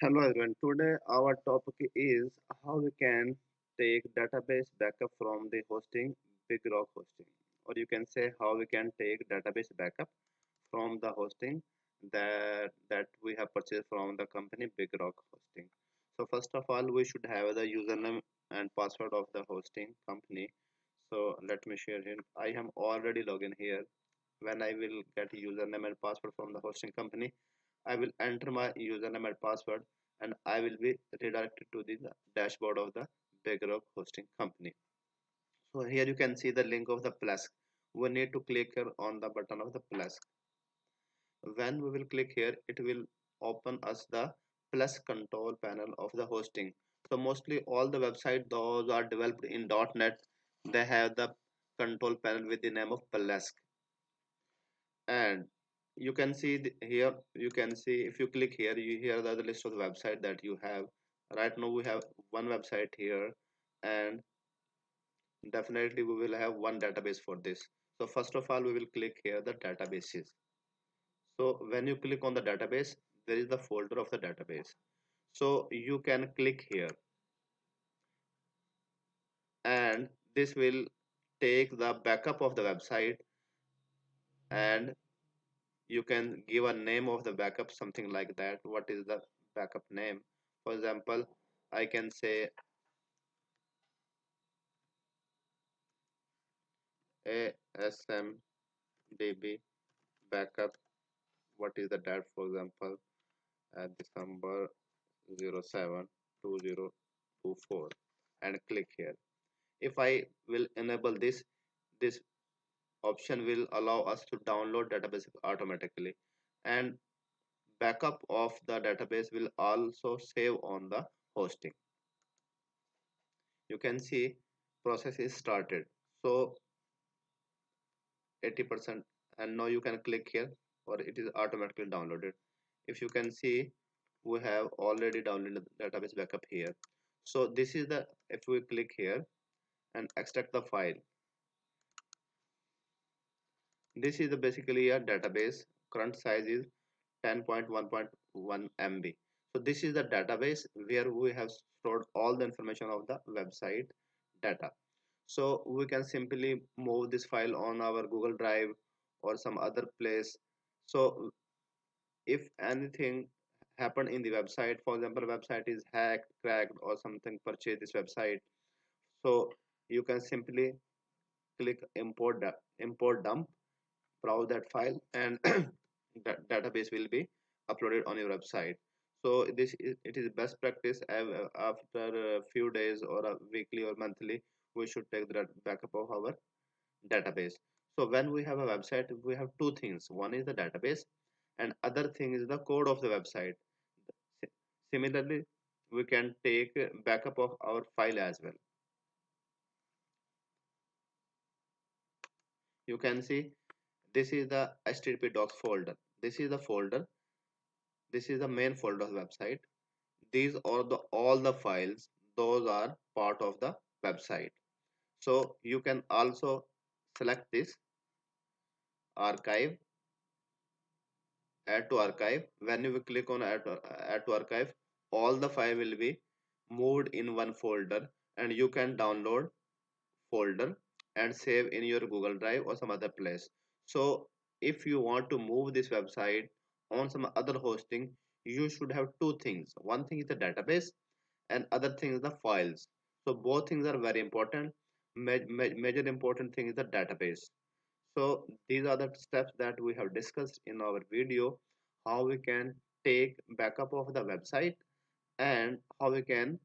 Hello everyone. Today our topic is how we can take database backup from the hosting BigRock hosting, or you can say how we can take database backup from the hosting that we have purchased from the company BigRock hosting. So first of all, we should have the username and password of the hosting company. So let me share here. I am already logged in here. When I will get username and password from the hosting company, I will enter my username and password and I will be redirected to the dashboard of the BigRock hosting company. So here you can see the link of the plus. We need to click here on the button of the plus. When we will click here, it will open us the plus control panel of the hosting. So mostly all the websites those are developed in .NET, they have the control panel with the name of plus. And you can see here, you can see if you click here, you hear the other list of the website that you have. Right now we have one website here, and definitely we will have one database for this. So first of all, we will click here the databases. So when you click on the database, there is the folder of the database. So you can click here, and this will take the backup of the website, and you can give a name of the backup, something like that. What is the backup name? For example, I can say ASMDB backup. What is the date? For example, December 07 2024, and click here. If I will enable this option will allow us to download database automatically, and backup of the database will also save on the hosting. You can see process is started. So 80%, and now you can click here, or it is automatically downloaded. If you can see, we have already downloaded the database backup here. So this is the, if we click here and extract the file, this is the basically a database. Current size is 10.1.1 MB. So this is the database where we have stored all the information of the website data. So we can simply move this file on our Google Drive or some other place. So if anything happened in the website, for example, website is hacked, cracked, or something, purchase this website, so you can simply click import dump, browse that file, and that database will be uploaded on your website. So this is, it is best practice. After a few days or a weekly or monthly, we should take the backup of our database. So when we have a website, we have two things. One is the database, and other thing is the code of the website. Similarly, we can take backup of our file as well. You can see this is the http docs folder. This is the folder. This is the main folder of the website. These are the all the files. Those are part of the website. So you can also select this archive, add to archive. When you will click on add to archive, all the file will be moved in one folder, and you can download folder and save in your Google Drive or some other place. So if you want to move this website on some other hosting, you should have two things. One thing is the database, and other thing is the files. So both things are very important. Major important thing is the database. So these are the steps that we have discussed in our video, how we can take backup of the website and how we can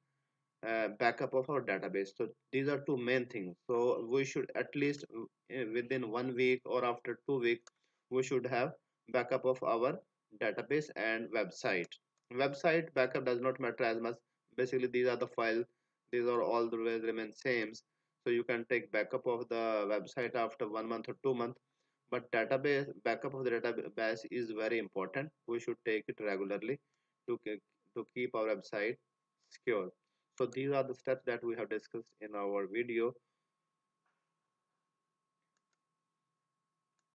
backup of our database. So these are two main things. So we should at least within 1 week or after 2 weeks, we should have backup of our database and website. Website backup does not matter as much. Basically these are the files, these are all the ways remain same. So you can take backup of the website after 1 month or 2 months, but database backup of the database is very important. We should take it regularly to keep our website secure. So these are the steps that we have discussed in our video.